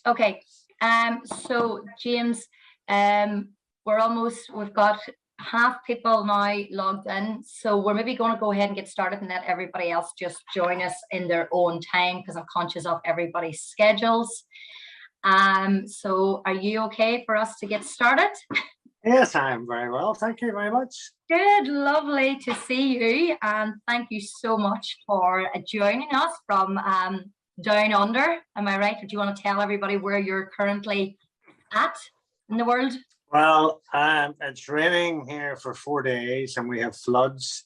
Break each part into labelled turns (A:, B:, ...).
A: Okay. So James, we've got half people now logged in, so we're maybe going to go ahead and get started and let everybody else just join us in their own time, because I'm conscious of everybody's schedules. So are you okay for us to get started?
B: Yes, I am very well. Thank you very much.
A: Good, lovely to see you, and thank you so much for joining us from down under. Am I right? Or do you want to tell everybody where you're currently at in the world?
B: Well, it's raining here for 4 days and we have floods,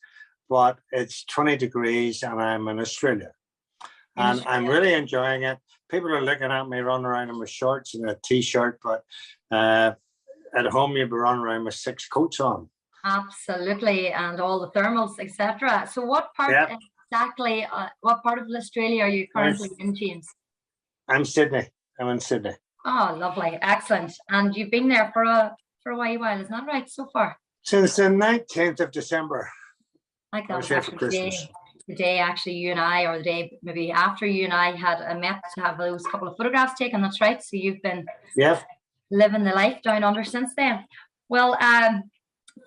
B: but it's 20 degrees and I'm in Australia. And I'm really enjoying it. People are looking at me running around in my shorts and a t-shirt, but at home you'd be running around with 6 coats on.
A: Absolutely, and all the thermals, etc. So what part exactly, what part of Australia are you currently in, James?
B: I'm Sydney. I'm in Sydney.
A: Oh, lovely. Excellent. And you've been there for a while, isn't that right, so far?
B: Since the 19th of December.
A: Like that was here for Christmas. The day actually you and I, or the day maybe after you and I had met to have those couple of photographs taken. That's right. So you've been living the life down under since then. Well,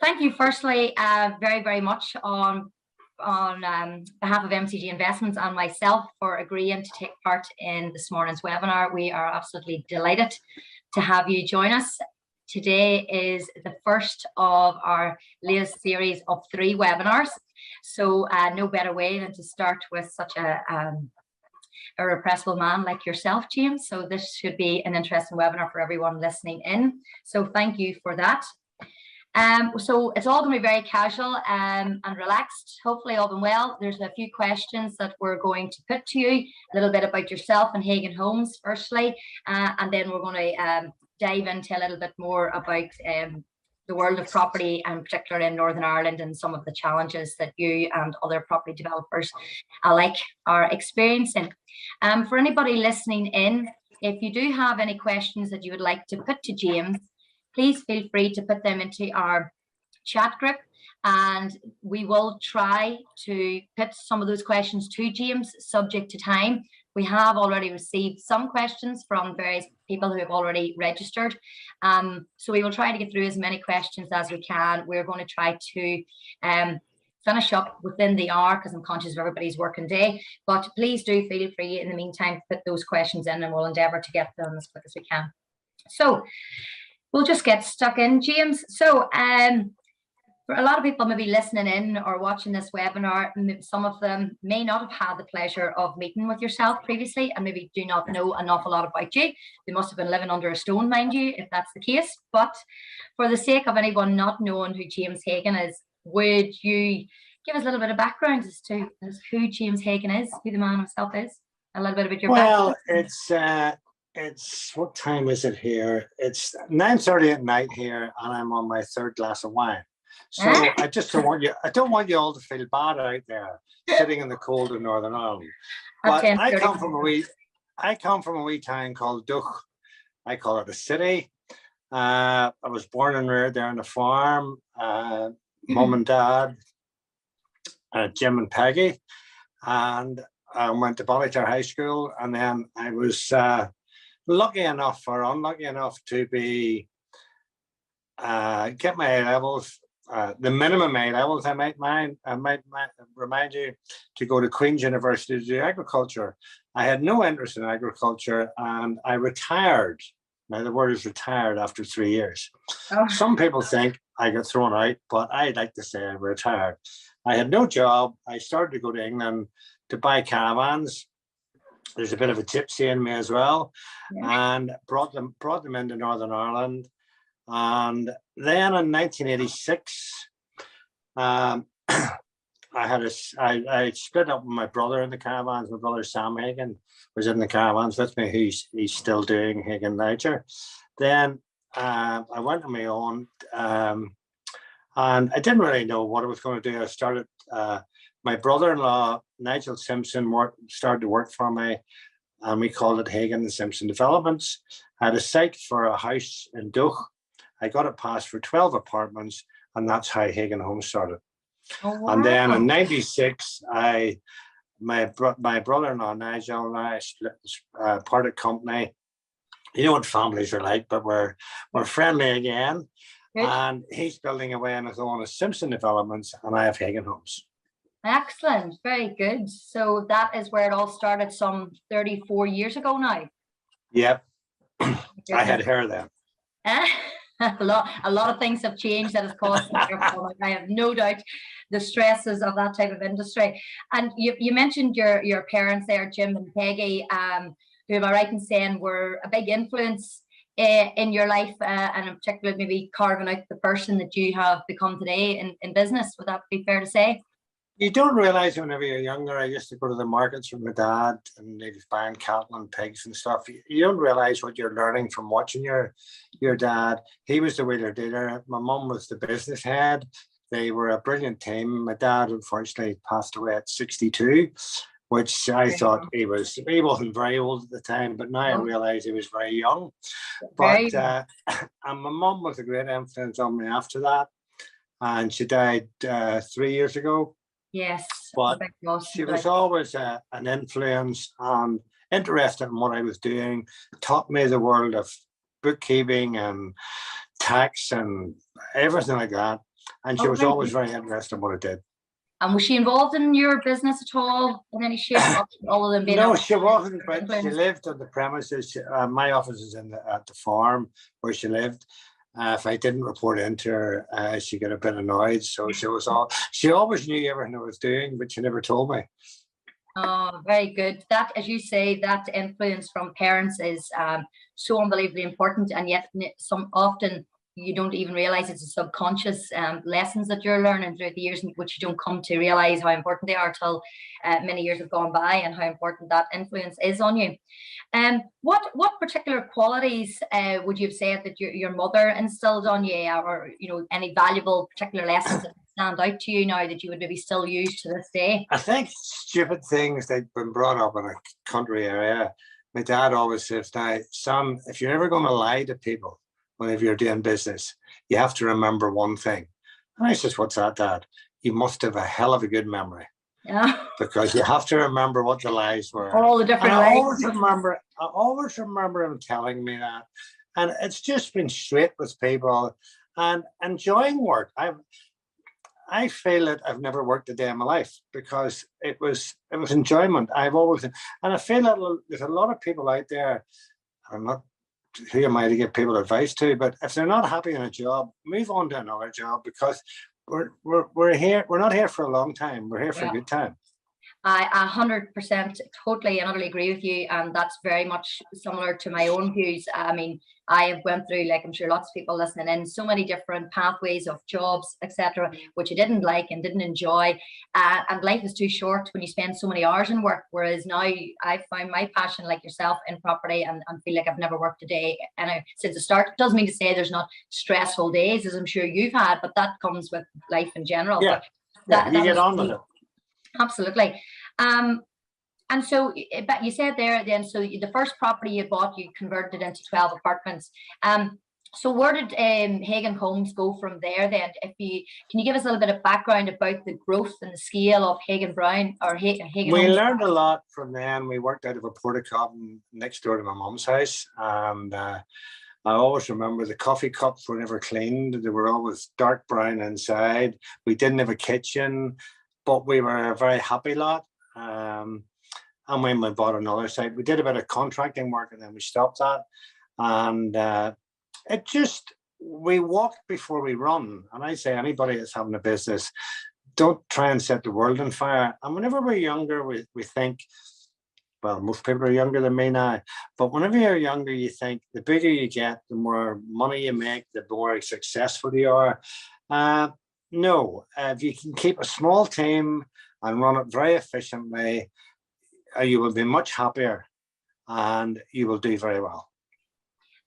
A: thank you firstly very, very much on behalf of MCG Investments and myself for agreeing to take part in this morning's webinar. We are absolutely delighted to have you join us. Today is the first of our latest series of 3 webinars. So no better way than to start with such a irrepressible man like yourself, James. So this should be an interesting webinar for everyone listening in. So thank you for that. So it's all going to be very casual and relaxed, hopefully all been well. There's a few questions that we're going to put to you, a little bit about yourself and Hagan Homes firstly, and then we're going to dive into a little bit more about the world of property, and particularly in Northern Ireland, and some of the challenges that you and other property developers alike are experiencing. For anybody listening in, if you do have any questions that you would like to put to James, please feel free to put them into our chat group, and we will try to put some of those questions to James subject to time. We have already received some questions from various people who have already registered. So we will try to get through as many questions as we can. We're going to try to finish up within the hour, because I'm conscious of everybody's working day. But please do feel free in the meantime to put those questions in, and we'll endeavour to get them as quick as we can. So we'll just get stuck in, James. So for a lot of people maybe listening in or watching this webinar, some of them may not have had the pleasure of meeting with yourself previously, and maybe do not know an awful lot about you. They must have been living under a stone, mind you, if that's the case. But for the sake of anyone not knowing who James Hagan is, would you give us a little bit of background as to who James Hagan is, who the man himself is? A little bit about your background.
B: Well, it's what time is it here? It's 9:30 at night here, and I'm on my 3rd glass of wine. So I just don't want you all to feel bad out there sitting in the cold of Northern Ireland. But I come from a wee town called Duch. I call it a city. I was born and reared there on the farm. Mum and Dad, Jim and Peggy, and I went to Ballytar High School, and then I was lucky enough or unlucky enough to be get my A levels. The minimum A levels, I might remind you, to go to Queen's University to do agriculture. I had no interest in agriculture, and I retired. Now the word is retired after 3 years. Oh. Some people think I got thrown out, but I'd like to say I retired. I had no job. I started to go to England to buy caravans. There's a bit of a gypsy in me as well, and brought them into Northern Ireland. And then in 1986, I split up with my brother in the caravans. My brother Sam Hagan was in the caravans with me. He's still doing Hagan Niger. Then I went on my own, and I didn't really know what I was going to do. I started. My brother-in-law Nigel Simpson started to work for me, and we called it Hagan and Simpson Developments. I had a site for a house in Duch. I got it passed for 12 apartments, and that's how Hagan Homes started. Oh, wow. And then in '96, my brother-in-law Nigel and I parted company, you know what families are like, but we're friendly again.
A: Good.
B: And he's building away on his own as Simpson Developments, and I have Hagan Homes.
A: Excellent, very good. So that is where it all started some 34 years ago now.
B: Yep. I had hair then.
A: A lot of things have changed that has caused I have no doubt the stresses of that type of industry. And you mentioned your parents there, Jim and Peggy, who, am I right in saying, were a big influence in your life, and in particular maybe carving out the person that you have become today in business. Would that be fair to say?
B: You don't realize whenever you're younger, I used to go to the markets with my dad and he was buying cattle and pigs and stuff. You don't realize what you're learning from watching your dad. He was the wheeler dealer. My mum was the business head. They were a brilliant team. My dad unfortunately passed away at 62, which I thought he wasn't very old at the time, but now I realize he was very young. But and my mum was a great influence on me after that. And she died 3 years ago.
A: Yes,
B: but she was always an influence and interested in what I was doing, taught me the world of bookkeeping and tax and everything like that. And she was always very interested in what I did.
A: And was she involved in your business at all in any shape? Other than being
B: no, she wasn't, but she lived on the premises. My office is at the farm where she lived. If I didn't report into her, she got a bit annoyed. So she always knew everything I was doing, but she never told me.
A: Oh, very good. That, as you say, that influence from parents is so unbelievably important, and yet often you don't even realize it's a subconscious lessons that you're learning throughout the years, which you don't come to realize how important they are till many years have gone by, and how important that influence is on you. What particular qualities would you have said that your mother instilled on you, or any valuable particular lessons that stand out to you now that you would maybe still use to this day?
B: I think stupid things that have been brought up in a country area. My dad always says, "Now, son, if you're ever going to lie to people whenever you're doing business, you have to remember one thing." And I says, "What's that, Dad?" "You must have a hell of a good memory."
A: Yeah.
B: Because you have to remember what the lies were.
A: All the different lies.
B: I always remember him telling me that. And it's just been straight with people and enjoying work. I feel that I've never worked a day in my life because it was enjoyment. And I feel that there's a lot of people out there, I'm not who am I to give people advice to, but if they're not happy in a job, move on to another job, because we're here. We're not here for a long time. We're here for a good time.
A: I 100% totally and utterly agree with you, and that's very much similar to my own views. I mean, I have went through, like I'm sure lots of people listening in, so many different pathways of jobs, etc., which I didn't like and didn't enjoy. And life is too short when you spend so many hours in work. Whereas now I've found my passion, like yourself, in property, and feel like I've never worked a day since the start. It doesn't mean to say there's not stressful days, as I'm sure you've had, but that comes with life in general.
B: Yeah,
A: but
B: you get on with it.
A: Absolutely. And so, but you said there then, so the first property you bought, you converted it into 12 apartments. So where did Hagan Homes go from there then? Can you give us a little bit of background about the growth and the scale of Hagan Brown or Hagan Homes?
B: We learned a lot from them. We worked out of a porta-cop next door to my mum's house, and I always remember the coffee cups were never cleaned. They were always dark brown inside. We didn't have a kitchen, but we were a very happy lot. And when we bought another site, we did a bit of contracting work and then we stopped that. And we walk before we run. And I say anybody that's having a business, don't try and set the world on fire. And whenever we're younger, we think, well, most people are younger than me now, but whenever you're younger, you think the bigger you get, the more money you make, the more successful you are. No, if you can keep a small team and run it very efficiently, you will be much happier and you will do very well.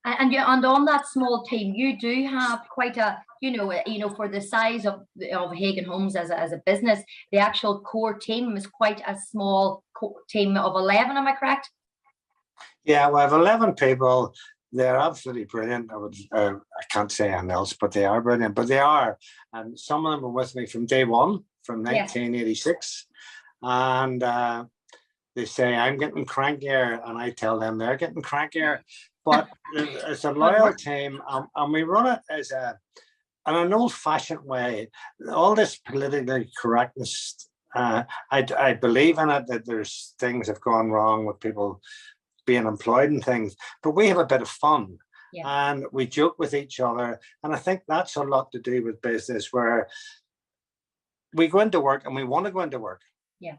A: And on that small team, you do have quite a, for the size of Hagan Homes as a business, the actual core team is quite a small team of 11. Am I correct?
B: Yeah, we have 11 people. They're absolutely brilliant. I can't say anything else, but they are brilliant. But they are, and some of them were with me from day one, from 1986, and they say I'm getting crankier, and I tell them they're getting crankier. but it's a loyal team, and we run it as in an old-fashioned way. All this politically correctness, I believe in it, that there's things have gone wrong with people being employed and things, but we have a bit of fun. And we joke with each other, and I think that's a lot to do with business, where we go into work and we want to go into work.
A: Yeah,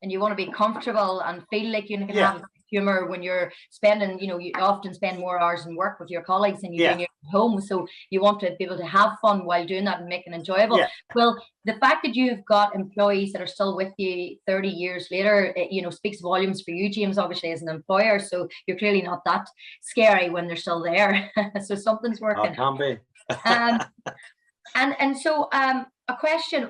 A: and you want to be comfortable and feel like you can have humor when you're spending, you often spend more hours in work with your colleagues than you do in your home, so you want to be able to have fun while doing that and make it enjoyable. Well, the fact that you've got employees that are still with you 30 years later, speaks volumes for you, James, obviously, as an employer. So you're clearly not that scary when they're still there. So something's working.
B: It can be.
A: And so a question,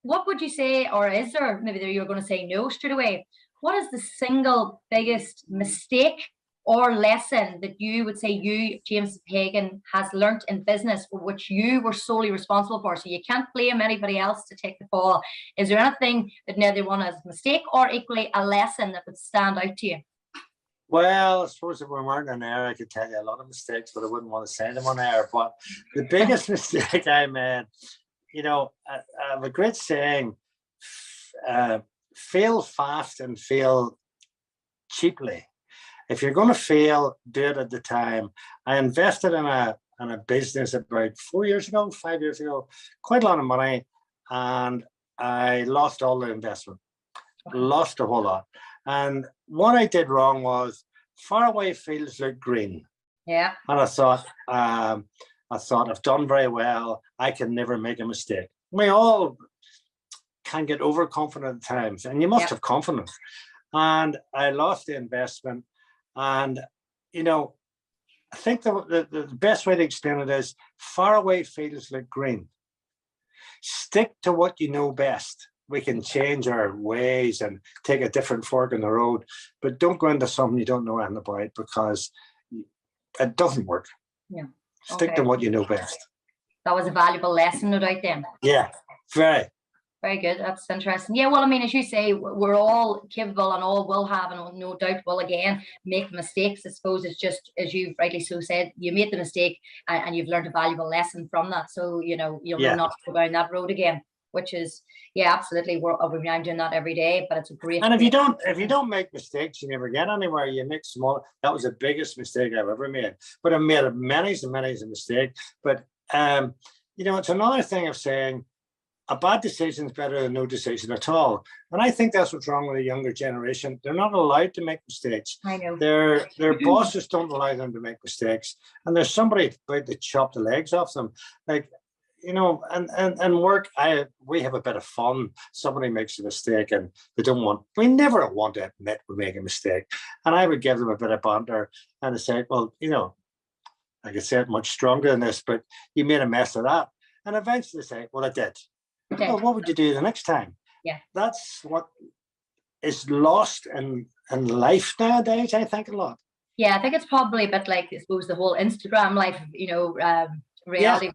A: what would you say, or is there, maybe you're going to say no straight away, what is the single biggest mistake or lesson that you would say you, James Hagan, has learnt in business, for which you were solely responsible for? So you can't blame anybody else to take the fall. Is there anything that neither one is a mistake or equally a lesson that would stand out to you?
B: Well, I suppose if we weren't on air, I could tell you a lot of mistakes, but I wouldn't want to say them on air. But the biggest mistake I made, I have a great saying, fail fast and fail cheaply. If you're going to fail, do it at the time. I invested in a business about 5 years ago, quite a lot of money, and I lost all the investment, lost a whole lot. And what I did wrong was, far away fields look green.
A: Yeah.
B: And I thought I've done very well. I can never make a mistake. We all can get overconfident at times, and you must have confidence. And I lost the investment. And, I think the best way to explain it is, far away fields look green. Stick to what you know best. We can change our ways and take a different fork in the road, but don't go into something you don't know anything about, because it doesn't work.
A: Yeah.
B: Stick to what you know best.
A: That was a valuable lesson, no doubt, then.
B: Yeah, very.
A: Very good. That's interesting. Yeah, well, I mean, as you say, we're all capable and all will have, and no doubt will again make mistakes. I suppose it's just, as you've rightly so said, you made the mistake and you've learned a valuable lesson from that. So, you'll not go down that road again, which is, absolutely. We're now doing that every day, but it's a great.
B: And if you don't make mistakes, you never get anywhere. You make small. That was the biggest mistake I've ever made. But I've made many mistakes. But it's another thing of saying, a bad decision is better than no decision at all. And I think that's what's wrong with the younger generation. They're not allowed to make mistakes.
A: I know.
B: Their bosses don't allow them to make mistakes. And there's somebody about to chop the legs off them. Like, and work, we have a bit of fun. Somebody makes a mistake and we never want to admit we make a mistake. And I would give them a bit of banter and say, well, I could say it much stronger than this, but you made a mess of that. And eventually say, well, I did. Well, what would you do the next time?
A: Yeah.
B: That's what is lost in life nowadays, I think, a lot.
A: Yeah, I think it's probably a bit like, I suppose, the whole Instagram life, reality.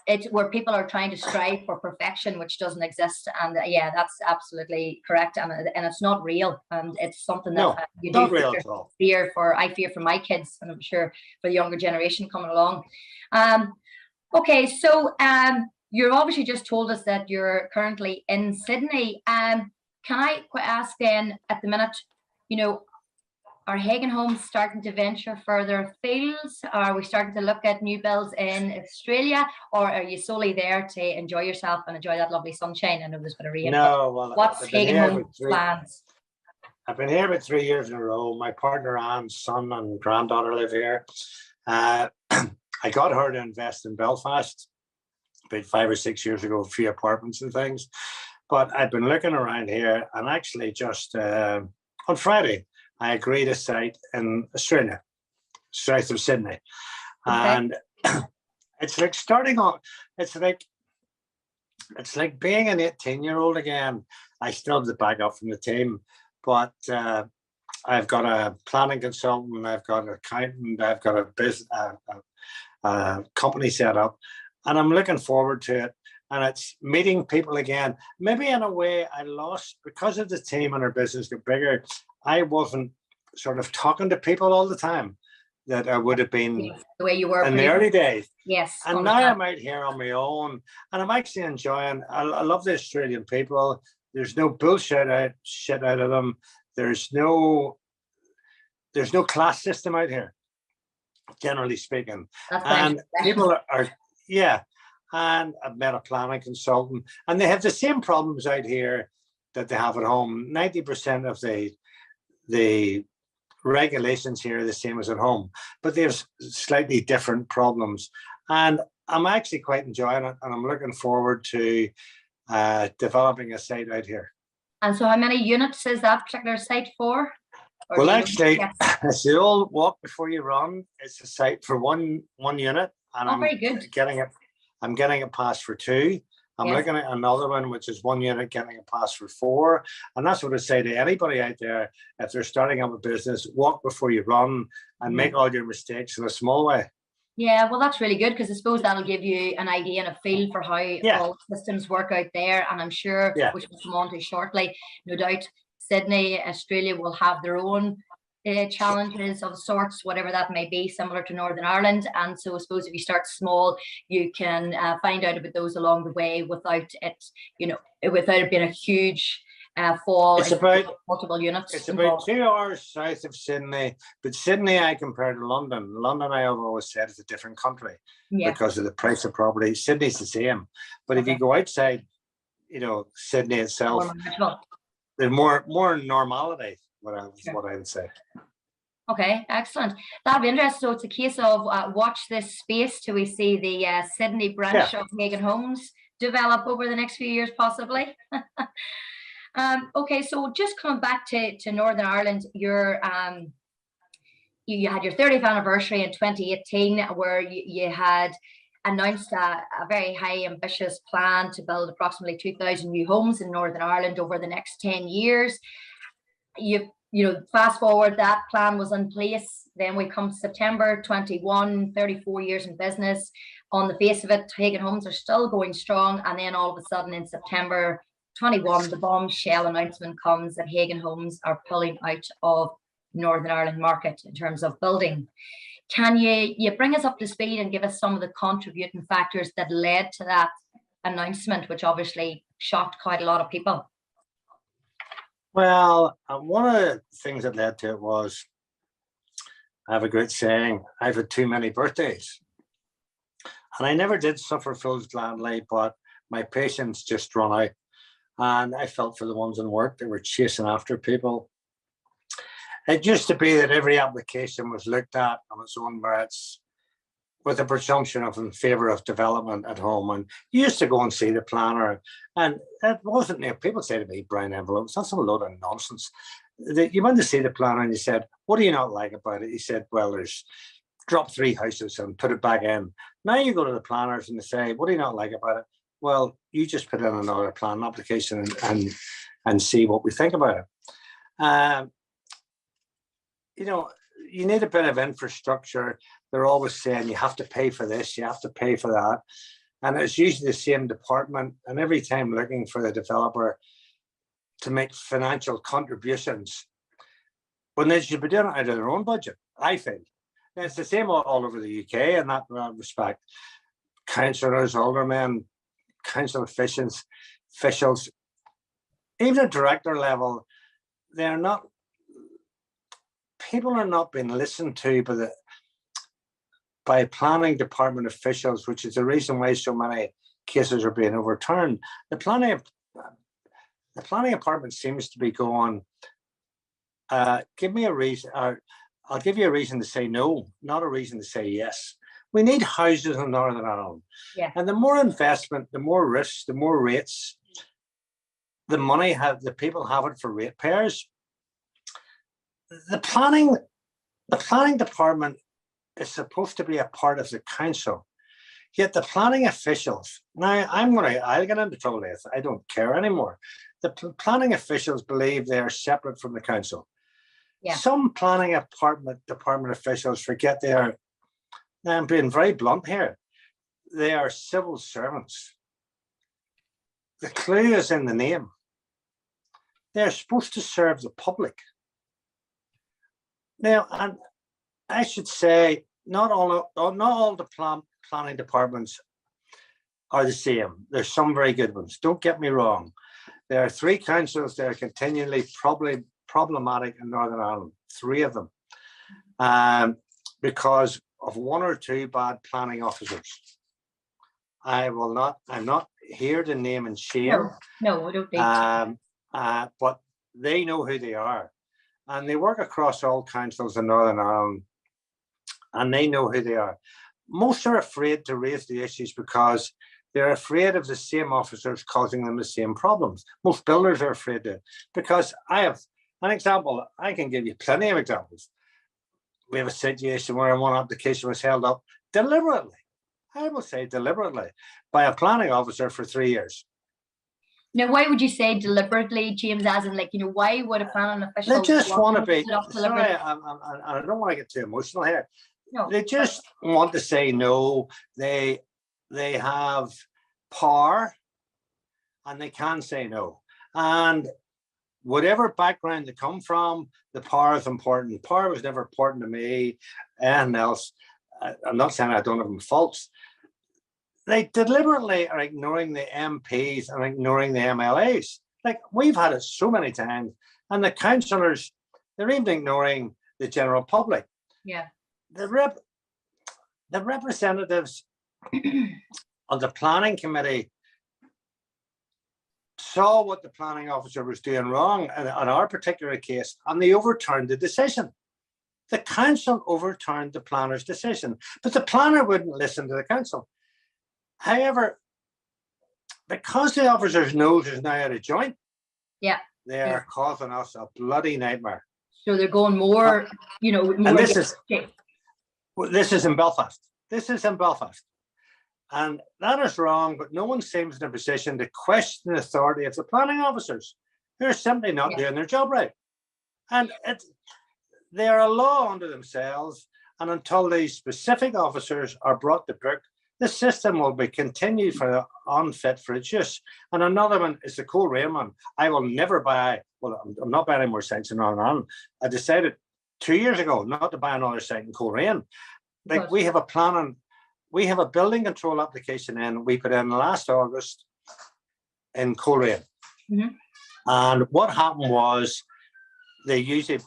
A: It's where people are trying to strive for perfection, which doesn't exist. And that's absolutely correct. And it's not real. And it's something that you do fear for. I fear for my kids, and I'm sure for the younger generation coming along. Okay, so you're obviously just told us that you're currently in Sydney. Can I ask then, at the minute, are Hagan Homes starting to venture further afield? Are we starting to look at new builds in Australia, or are you solely there to enjoy yourself and enjoy that lovely sunshine? I know there's been a rain.
B: No, well,
A: what's Hagan Homes plans?
B: I've been here about 3 years in a row. My partner Anne's son and granddaughter live here. I got her to invest in Belfast about 5 or 6 years ago, a few apartments and things. But I've been looking around here, and actually just on Friday, I agreed a site in Australia, south of Sydney. Okay. And it's like it's like being an 18-year-old again. I still have the backup from the team, but I've got a planning consultant, I've got an accountant, I've got a business, company set up, and I'm looking forward to it. And it's meeting people again. Maybe in a way I lost, because of the team and our business got bigger, I wasn't sort of talking to people all the time. that I would have been
A: the way you were
B: in the early days.
A: Yes.
B: And now I'm out here on my own, and I'm actually enjoying. I love the Australian people. There's no bullshit shit out of them. There's no class system out here, generally speaking. And people are and I've met a planning consultant, and they have the same problems out here that they have at home. 90% of the regulations here are the same as at home, but they have slightly different problems. And I'm actually quite enjoying it, and I'm looking forward to developing a site out here.
A: And so how many units is that particular site for?
B: Well, actually, it's the old walk before you run. It's a site for one unit, and I'm getting it passed for 2. I'm looking at another one, which is 1 unit getting it passed for 4. And that's what I say to anybody out there, if they're starting up a business, walk before you run and make all your mistakes in a small way.
A: Yeah, well, that's really good, because I suppose that'll give you an idea and a feel for how all systems work out there. And I'm sure, which we'll come on to shortly, no doubt, Sydney, Australia will have their own challenges of sorts, whatever that may be, similar to Northern Ireland. And so I suppose if you start small, you can find out about those along the way without it, without it being a huge fall.
B: It's about
A: multiple units.
B: It's about 2 hours south of Sydney, but Sydney I compare to London. London, I have always said, is a different country because of the price of property. Sydney's the same, but if you go outside, Sydney itself, there's more normality. What I would say.
A: Okay, excellent. That'll be interesting. So it's a case of watch this space till we see the Sydney branch of Hagan Homes develop over the next few years, possibly. Okay, so just coming back to Northern Ireland, you had your 30th anniversary in 2018, where you had announced a very high ambitious plan to build approximately 2,000 new homes in Northern Ireland over the next 10 years. Fast forward, that plan was in place. Then we come to September 21, 34 years in business. On the face of it, Hagan Homes are still going strong. And then all of a sudden in September 21, the bombshell announcement comes that Hagan Homes are pulling out of Northern Ireland market in terms of building. Can you bring us up to speed and give us some of the contributing factors that led to that announcement, which obviously shocked quite a lot of people?
B: Well, one of the things that led to it was, I have a great saying, I've had too many birthdays. And I never did suffer fools gladly, but my patience just run out. And I felt for the ones in work that were chasing after people. It used to be that every application was looked at on its own merits, with a presumption of in favour of development at home. And you used to go and see the planner, and it wasn't, people say to me, brown envelopes, that's a load of nonsense. You went to see the planner and you said, what do you not like about it? He said, well, there's drop 3 houses and put it back in. Now you go to the planners and they say, what do you not like about it? Well, you just put in another plan application and see what we think about it. You need a bit of infrastructure. They're always saying you have to pay for this, you have to pay for that. And it's usually the same department. And every time looking for the developer to make financial contributions when they should be doing it out of their own budget, I feel. And it's the same all over the UK in that respect. Councillors, aldermen, council officials, even at director level, people are not being listened to by planning department officials, which is the reason why so many cases are being overturned. The planning department seems to be going, give me a reason, or I'll give you a reason to say no, not a reason to say yes. We need houses in Northern Ireland. Yeah. And the more investment, the more risks, the more rates, the people have it for ratepayers. The planning department is supposed to be a part of the council, yet the planning officials, now I'll get into trouble with this, I don't care anymore. The planning officials believe they are separate from the council. Yeah. Some planning department officials forget I'm being very blunt here, they are civil servants. The clue is in the name. They're supposed to serve the public. Now, and I should say, not all the planning departments are the same. There's some very good ones. Don't get me wrong. There are 3 councils that are continually problematic in Northern Ireland, 3 of them, because of 1 or 2 bad planning officers. I'm not here to name and shame.
A: No, I don't need to.
B: But they know who they are, and they work across all councils in Northern Ireland, and they know who they are. Most are afraid to raise the issues because they're afraid of the same officers causing them the same problems. Most builders are afraid to, because I have an example. I can give you plenty of examples. We have a situation where one application was held up deliberately, I will say deliberately, by a planning officer for 3 years.
A: Now, why would you say deliberately, James, as in, like, why would a planning official?
B: They just want to be, sorry, I don't want to get too emotional here. No. They just want to say no. They have power and they can say no. And whatever background they come from, the power is important. Power was never important to me and else. I'm not saying I don't have my faults. They deliberately are ignoring the MPs and ignoring the MLAs. Like, we've had it so many times, and the councillors, they're even ignoring the general public.
A: Yeah.
B: The representatives of the planning committee saw what the planning officer was doing wrong in our particular case, and they overturned the decision. The council overturned the planner's decision, but the planner wouldn't listen to the council. However, because the officer's nose is now out of joint, they are causing us a bloody nightmare.
A: So they're going more, more.
B: And this is in Belfast. This is in Belfast. And that is wrong, but no one seems in a position to question the authority of the planning officers, who are simply not doing their job right. And they are a law unto themselves, and until these specific officers are brought to book, the system will be continued for the unfit for its use. And another one is the Coleraine one. I will never buy, well, I'm not buying any more sites in Northern Ireland. I decided 2 years ago not to buy another site in Coleraine. Like, we have a building control application in, we put in last August in Coleraine. Mm-hmm. And what happened was, they usually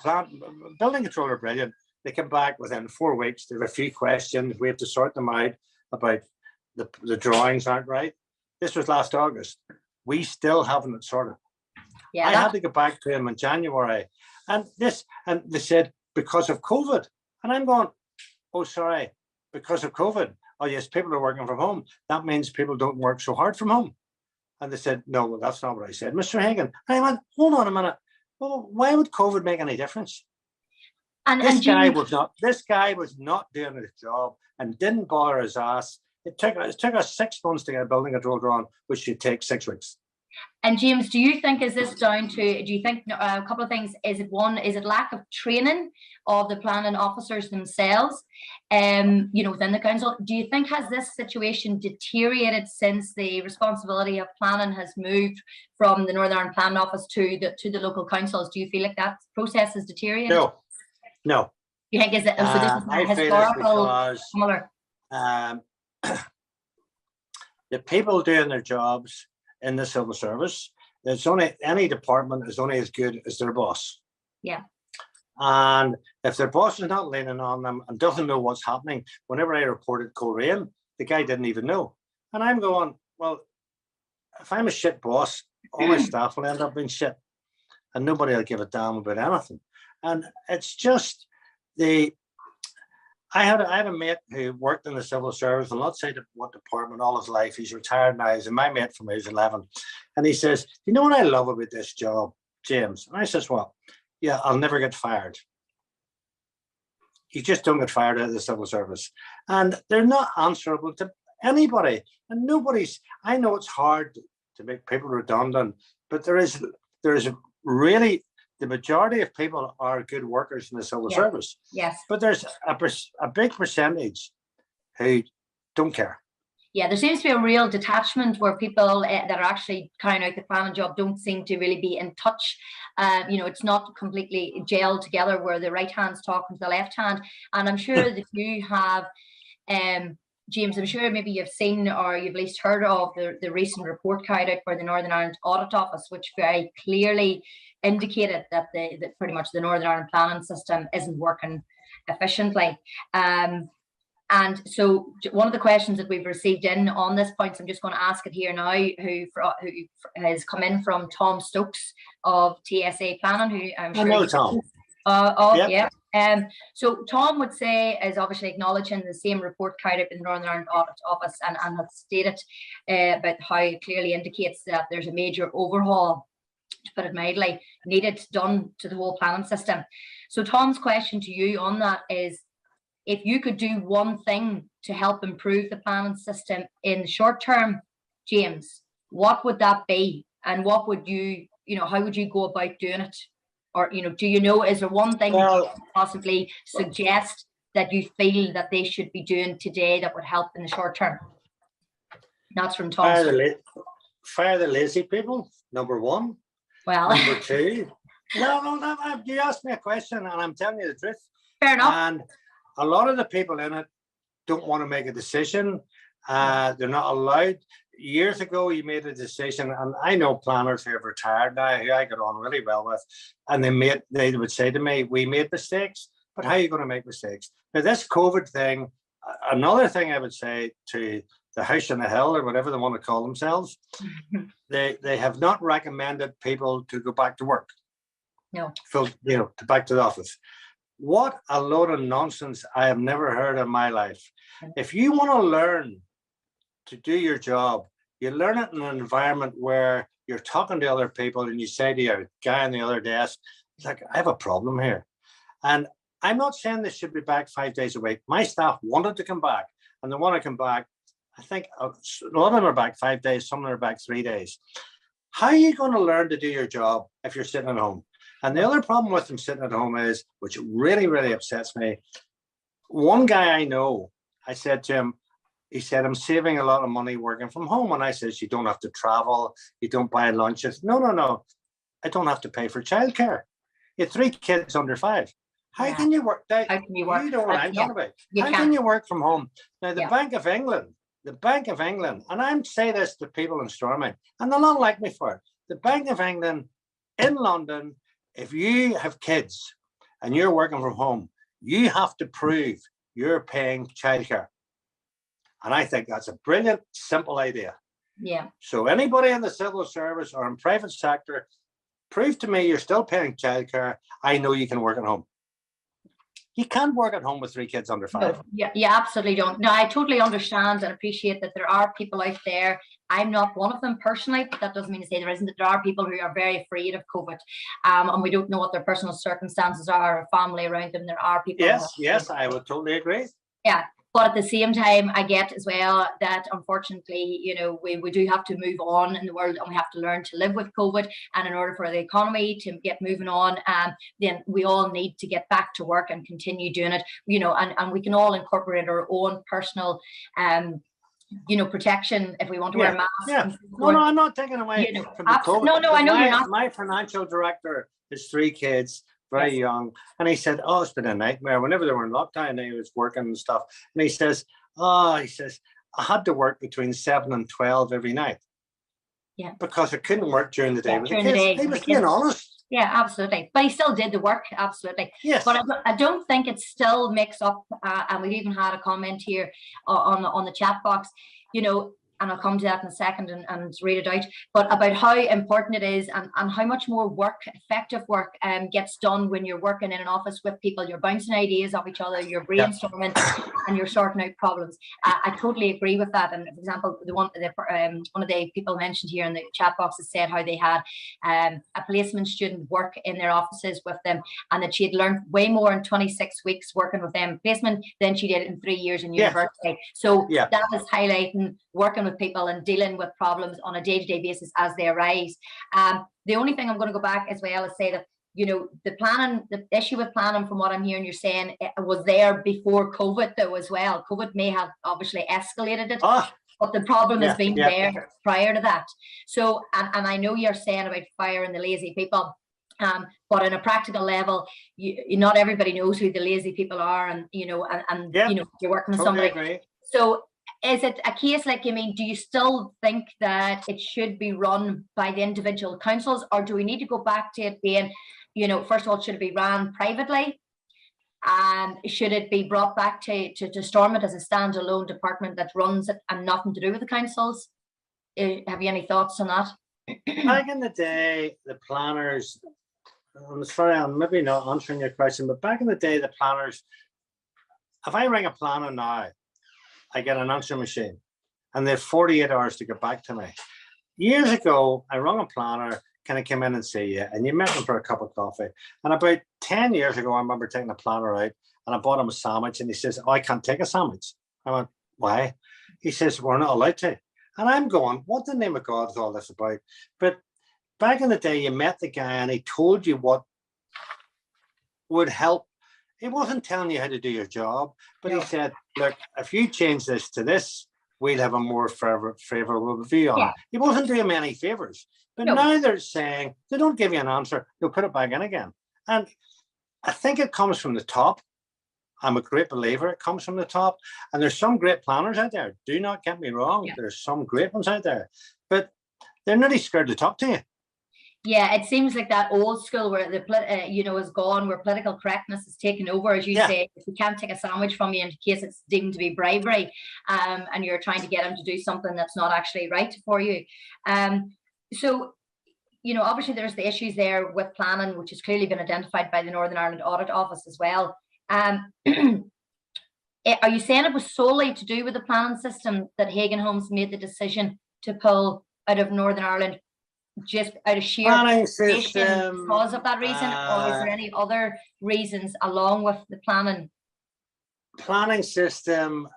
B: building control are brilliant. They come back within 4 weeks. They have a few questions. We have to sort them out about the drawings aren't right. This was last August. We still haven't it sorted. Yeah, I had to go back to him in January. And they said, because of COVID. And I'm going, oh, sorry, because of COVID. Oh, yes, people are working from home. That means people don't work so hard from home. And they said, no, well, that's not what I said, Mr. Hagan. And I went, hold on a minute. Well, why would COVID make any difference? This guy was not doing his job and didn't bother his ass. It took us 6 months to get a building control drawn, which should take 6 weeks.
A: And James, do you think a couple of things? Is it lack of training of the planning officers themselves, within the council? Do you think has this situation deteriorated since the responsibility of planning has moved from the Northern Ireland Planning Office to the local councils? Do you feel like that process has deteriorated?
B: No.
A: You think is it? So this is a historical similar.
B: The people doing their jobs in the civil service, any department is only as good as their boss.
A: Yeah.
B: And if their boss is not leaning on them and doesn't know what's happening, whenever I reported Coleraine, the guy didn't even know. And I'm going, well, if I'm a shit boss, all my staff will end up being shit, and nobody will give a damn about anything. And it's just I had a mate who worked in the civil service, and not say what department all his life. He's retired now. He's my mate from age 11. And he says, you know what I love about this job, James? And I says, well, yeah, I'll never get fired. You just don't get fired out of the civil service. And they're not answerable to anybody. And I know it's hard to make people redundant, but there is really, the majority of people are good workers in the civil service.
A: Yes.
B: But there's a big percentage who don't care.
A: Yeah, there seems to be a real detachment where people that are actually carrying out the planning job don't seem to really be in touch. It's not completely gelled together where the right hand's talking to the left hand. And I'm sure that you have, James, I'm sure maybe you've seen or you've at least heard of the recent report carried out by the Northern Ireland Audit Office, which very clearly indicated that that pretty much the Northern Ireland planning system isn't working efficiently. And so one of the questions that we've received in on this point, so I'm just going to ask it here now, who has come in from Tom Stokes of TSA Planning, who I'm sure.
B: I know Tom.
A: Yep. Yeah. So Tom would say, is obviously acknowledging the same report carried out in the Northern Ireland Audit Office and has stated about how it clearly indicates that there's a major overhaul, to put it mildly, needed done to the whole planning system. So Tom's question to you on that is, if you could do one thing to help improve the planning system in the short term, James, what would that be? And what would you, how would you go about doing it? Or, is there one thing you could possibly suggest that you feel that they should be doing today that would help in the short term? That's from Tom.
B: Fire the lazy people, number one.
A: Well,
B: number two. No, you asked me a question and I'm telling you the truth.
A: Fair enough.
B: And a lot of the people in it don't want to make a decision. They're not allowed. Years ago, you made a decision, and I know planners who have retired now, who I got on really well with, and they would say to me, we made mistakes, but how are you going to make mistakes? Now, this COVID thing, another thing I would say to the house on the hill, or whatever they want to call themselves, they have not recommended people to go back to work.
A: No.
B: Back to the office. What a load of nonsense I have never heard in my life. If you want to learn to do your job, you learn it in an environment where you're talking to other people and you say to your guy on the other desk, it's like, I have a problem here. And I'm not saying they should be back 5 days a week. My staff wanted to come back and they want to come back. I think a lot of them are back 5 days, some of them are back 3 days. How are you going to learn to do your job if you're sitting at home? And the other problem with them sitting at home is, which really, really upsets me, one guy I know, I said to him, he said, I'm saving a lot of money working from home. And I said, you don't have to travel, you don't buy lunches. No. I don't have to pay for childcare. You have 3 kids under 5. How can you work? How can you work? You know what I'm talking about. How can you work from home? Now, the Bank of England, and I'm saying this to people in Stormont, and they'll not like me for it. The Bank of England in London, if you have kids and you're working from home, you have to prove you're paying childcare. And I think that's a brilliant, simple idea.
A: Yeah.
B: So anybody in the civil service or in private sector, prove to me you're still paying childcare. I know you can work at home. You can't work at home with 3 kids under 5.
A: No, you absolutely don't. No, I totally understand and appreciate that there are people out there. I'm not one of them personally, but that doesn't mean to say there isn't. There are people who are very afraid of COVID, and we don't know what their personal circumstances are, or family around them. There are people.
B: Yes, I would totally agree.
A: Yeah. But at the same time, I get as well that unfortunately, we do have to move on in the world and we have to learn to live with COVID. And in order for the economy to get moving on, then we all need to get back to work and continue doing it, and we can all incorporate our own personal protection if we want to wear masks.
B: Yeah. No, I'm not taking away from the COVID.
A: No, I know you're not.
B: My financial director has 3 kids. Very young, and he said, it's been a nightmare. Whenever they were in lockdown, he was working and stuff, and he says, I had to work between 7 and 12 every night, because I couldn't work during the day with the kids. He was being honest.
A: Yeah, absolutely, but he still did the work, absolutely.
B: Yes,
A: but I don't think it still makes up, and we've even had a comment here on the chat box, and I'll come to that in a second and read it out, but about how important it is and how much more effective work gets done when you're working in an office with people. You're bouncing ideas off each other, you're brainstorming, and you're sorting out problems. I totally agree with that. And for example, one of the people mentioned here in the chat box has said how they had a placement student work in their offices with them, and that she had learned way more in 26 weeks working with them placement than she did in 3 years in university. So that is highlighting working with people and dealing with problems on a day-to-day basis as they arise. The only thing I'm going to go back as well is say that the issue with planning, from what I'm hearing you're saying, it was there before COVID though as well. COVID may have obviously escalated it. But the problem has been there prior to that. So, and I know you're saying about firing the lazy people, but on a practical level, not everybody knows who the lazy people are, and you know, you know, you're working with somebody.
B: Agree.
A: So, is it a case like, do you still think that it should be run by the individual councils, or do we need to go back to it being, you know, first of all, should it be run privately? And should it be brought back to Stormont as a standalone department that runs it and nothing to do with the councils? Have you any thoughts on that?
B: Back in the day, the planners, I'm sorry, I'm maybe not answering your question, but back in the day, the planners, if I ring a planner now, I get an answer machine and they have 48 hours to get back to me. Years ago, I rung a planner, can I come in and see you? And you met them for a cup of coffee. And about 10 years ago, I remember taking a planner out and I bought him a sandwich and he says, oh, I can't take a sandwich. I went, why? He says, we're not allowed to. And I'm going, what the name of God is all this about? But back in the day, you met the guy and he told you what would help. He wasn't telling you how to do your job, but he said, look, if you change this to this, we'll have a more favorable view on it. He wasn't doing me any favors. But now they're saying, they don't give you an answer, they'll put it back in again. And I think it comes from the top. I'm a great believer it comes from the top. And there's some great planners out there. Do not get me wrong. Yeah. There's some great ones out there. But they're nearly scared to talk to you.
A: Yeah, it seems like that old school where the you know, is gone, where political correctness is taken over, as you say. If we can't take a sandwich from you in case it's deemed to be bribery, and you're trying to get them to do something that's not actually right for you. So, you know, obviously there's the issues there with planning, which has clearly been identified by the Northern Ireland Audit Office as well. Are you saying it was solely to do with the planning system that Hagan Homes made the decision to pull out of Northern Ireland, just out of sheer frustration because of that reason, or is there any other reasons along with the planning
B: system?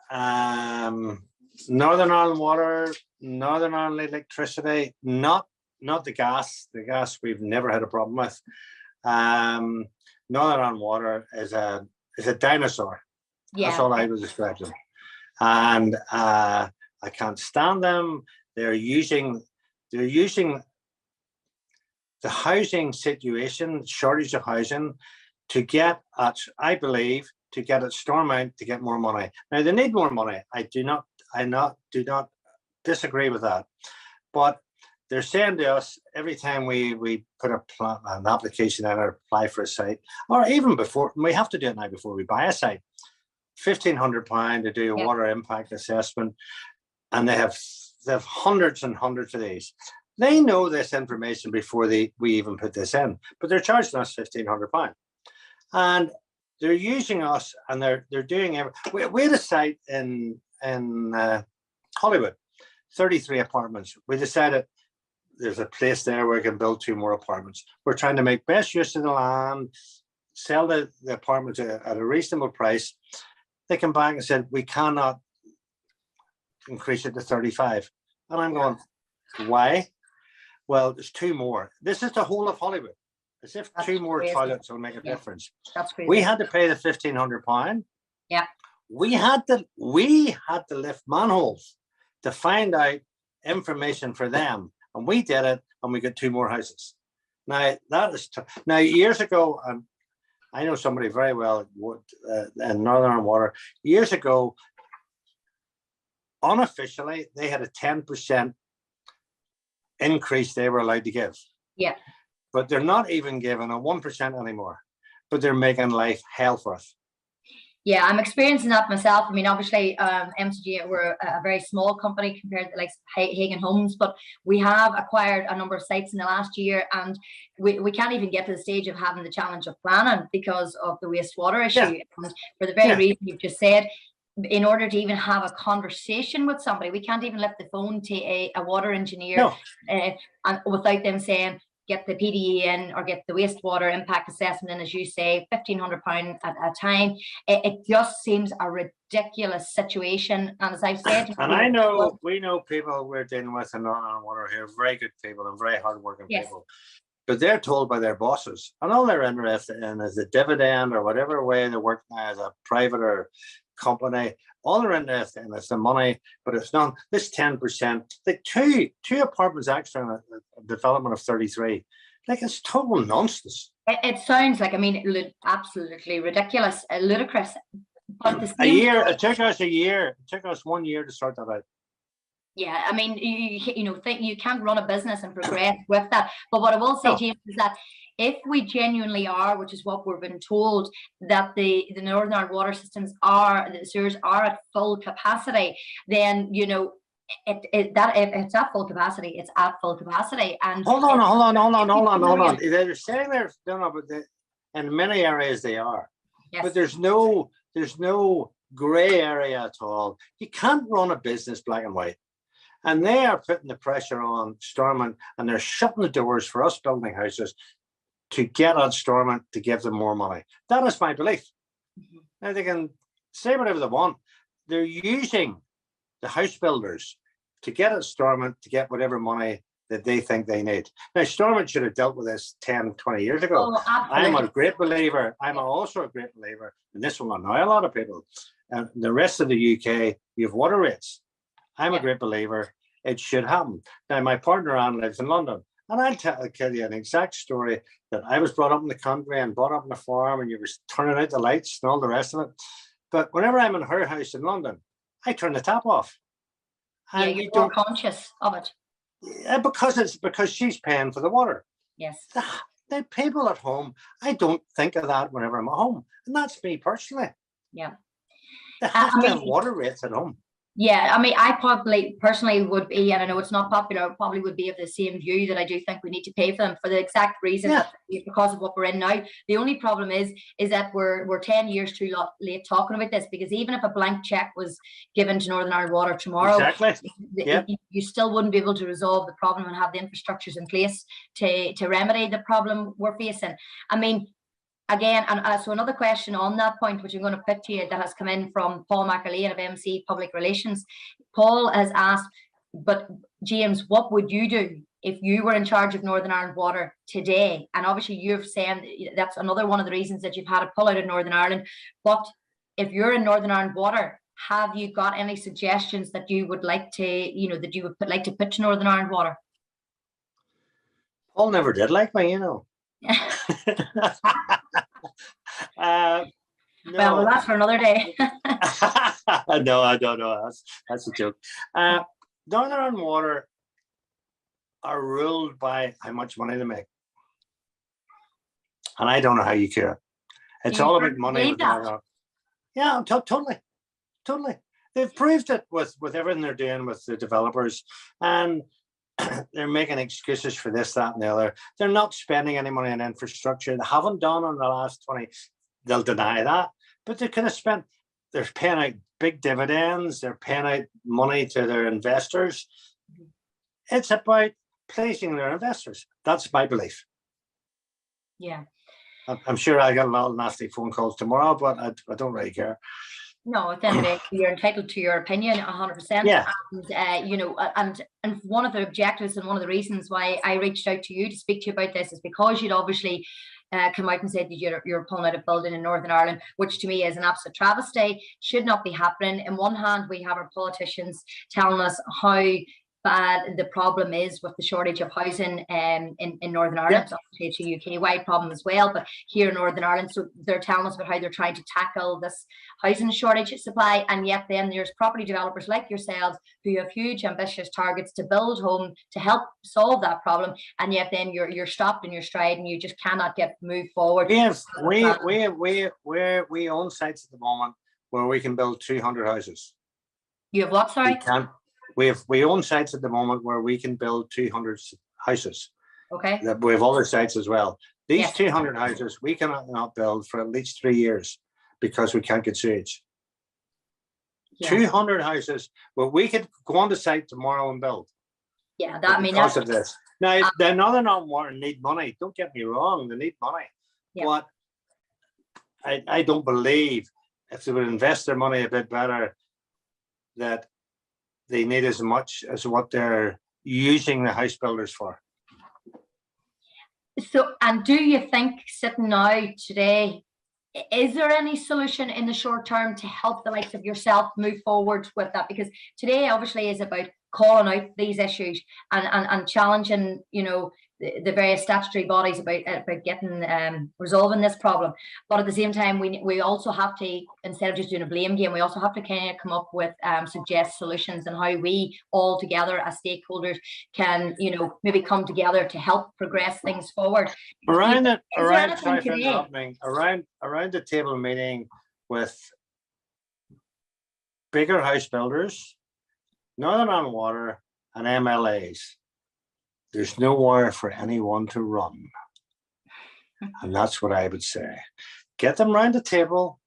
B: Northern Ireland Water, Northern Ireland Electricity, not the gas. The gas we've never had a problem with. Northern Ireland Water is a dinosaur. That's all I would describe them. And I can't stand them. They're using the housing situation, shortage of housing, to get at, I believe, to get at Stormont to get more money. Now they need more money. I do not disagree with that. But they're saying to us every time we put an application in or apply for a site, or even before, we have to do it now before we buy a site, £1,500 to do a water impact assessment, and they have hundreds and hundreds of these. They know this information before we even put this in, but they're charging us £1,500, and they're using us, and they're doing everything. We had a site in Hollywood, 33 apartments. We decided there's a place there where we can build 2 more apartments. We're trying to make best use of the land, sell the apartments at a reasonable price. They come back and said, we cannot increase it to 35. And I'm going, why? Well, there's 2 more. This is the whole of Hollywood. As if that's 2 more crazy. Toilets will make a difference.
A: That's crazy.
B: We had to pay the £1,500.
A: Yeah.
B: We had to lift manholes to find out information for them. And we did it, and we got 2 more houses. Now, that is now years ago, I know somebody very well in Northern Ireland Water. Years ago, unofficially, they had a 10% increase they were allowed to give.
A: Yeah.
B: But they're not even giving a 1% anymore. But they're making life hell for us.
A: Yeah, I'm experiencing that myself. I mean, obviously, MCG, we're a very small company compared to like Hagan Homes, but we have acquired a number of sites in the last year, and we can't even get to the stage of having the challenge of planning because of the wastewater issue. Yeah. And for the very reason you've just said, in order to even have a conversation with somebody, we can't even lift the phone to a water engineer and without them saying, get the PDE in or get the wastewater impact assessment in, as you say, £1,500 at a time. It just seems a ridiculous situation. And as I've said,
B: and we know people we're dealing with in Northern Ireland Water here, very good people and very hardworking people. But they're told by their bosses, and all they're interested in is the dividend or whatever way they work now as a private or company. All they're interested in is the money, but it's not this 10%. Like two apartments extra in a development of 33. Like, it's total nonsense.
A: It sounds like, I mean, absolutely ridiculous, ludicrous. But the
B: a year, it took us a year. It took us 1 year to sort that out.
A: Yeah, I mean, you know, think you can't run a business and progress with that. But what I will say, James, is that if we genuinely are, which is what we've been told, that the Northern Ireland water systems the sewers are at full capacity, then, you know, if it's at full capacity, it's at full capacity. And
B: hold on. They're saying but in many areas they are. Yes. But there's no gray area at all. You can't run a business black and white. And they are putting the pressure on Stormont, and they're shutting the doors for us building houses to get at Stormont to give them more money. That is my belief. Mm-hmm. Now, they can say whatever they want. They're using the house builders to get at Stormont to get whatever money that they think they need. Now, Stormont should have dealt with this 10, 20 years ago. Oh, I'm a great believer. I'm also a great believer, and this will annoy a lot of people. And the rest of the UK, you have water rates. I'm a great believer. It should happen. Now, my partner Anne lives in London, and I'll tell you an exact story that I was brought up in the country and brought up on a farm, and you were turning out the lights and all the rest of it. But whenever I'm in her house in London, I turn the tap off.
A: And you're more conscious of it.
B: Yeah, because she's paying for the water.
A: Yes.
B: The people at home, I don't think of that whenever I'm at home, and that's me personally.
A: Yeah.
B: They have to have water rates at home.
A: Yeah, I mean, I probably personally would be, and I know it's not popular, probably would be of the same view that I do think we need to pay for them for the exact reason that because of what we're in now. The only problem is that we're 10 years too late talking about this, because even if a blank check was given to Northern Ireland Water tomorrow, you still wouldn't be able to resolve the problem and have the infrastructures in place to remedy the problem we're facing. I mean, again, and so another question on that point, which I'm going to put to you, that has come in from Paul McAlean of MC Public Relations. Paul has asked, but James, what would you do if you were in charge of Northern Ireland Water today? And obviously you're saying that's another one of the reasons that you've had a pull out of Northern Ireland. But if you're in Northern Ireland Water, have you got any suggestions that you would like to, you know, that you would like to put to Northern Ireland Water?
B: Paul never did like me, you know.
A: No. Well, that's for another day.
B: No, I don't know. That's a joke. Northern Ireland Water are ruled by how much money they make, and I don't know how you cure it. It's all about money. Yeah, totally. They've proved it with everything they're doing with the developers, and they're making excuses for this, that, and the other. They're not spending any money on infrastructure. They haven't done in the last 20. They'll deny that, but they could have spent. They're paying out big dividends. They're paying out money to their investors. It's about pleasing their investors. That's my belief.
A: Yeah.
B: I'm sure I get a lot of nasty phone calls tomorrow, but I don't really care.
A: No, at the end of the day, you're entitled to your opinion 100%.
B: Yeah.
A: And, you know, and one of the objectives and one of the reasons why I reached out to you to speak to you about this is because you'd obviously come out and said that you're pulling out a building in Northern Ireland, which to me is an absolute travesty, should not be happening. In one hand, we have our politicians telling us how bad the problem is with the shortage of housing in Northern Ireland. Obviously, it's a UK-wide problem as well, but here in Northern Ireland, so they're telling us about how they're trying to tackle this housing shortage supply, and yet then there's property developers like yourselves who have huge ambitious targets to build home to help solve that problem, and yet then you're stopped in your stride and you just cannot move forward.
B: We own sites at the moment where we can build 200 houses.
A: You have what, sorry?
B: We own sites at the moment where we can build 200 houses.
A: Okay.
B: We have other sites as well. These 200 houses we cannot not build for at least 3 years because we can't get sewage. 200 houses where we could go on the site tomorrow and build.
A: Yeah, that
B: because of this. Now, the Northern Ireland Water need money. Don't get me wrong; they need money. Yeah. But I don't believe if they would invest their money a bit better, that they need as much as what they're using the house builders for.
A: So, and do you think sitting now today is there any solution in the short term to help the likes of yourself move forward with that? Because today obviously is about calling out these issues and challenging, you know, the various statutory bodies about getting resolving this problem. But at the same time, we also have to, instead of just doing a blame game, we also have to kind of come up with suggest solutions and how we all together as stakeholders can, you know, maybe come together to help progress things forward.
B: Around the table meeting with bigger house builders, Northern Ireland Water and MLAs, there's nowhere for anyone to run. And that's what I would say. Get them round the table.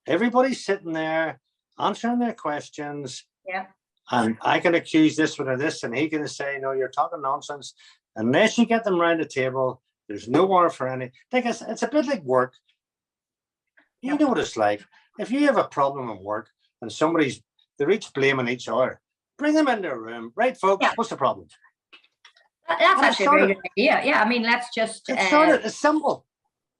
B: Everybody's sitting there answering their questions.
A: Yeah.
B: And I can accuse this one of this, and he can say, no, you're talking nonsense. Unless you get them round the table, there's nowhere for any. Like it's a bit like work. You know what it's like. If you have a problem at work and they're each blaming each other, bring them into a room. Right, folks, what's the problem?
A: That's actually a very good idea. Yeah, I mean, let's just.
B: It's simple.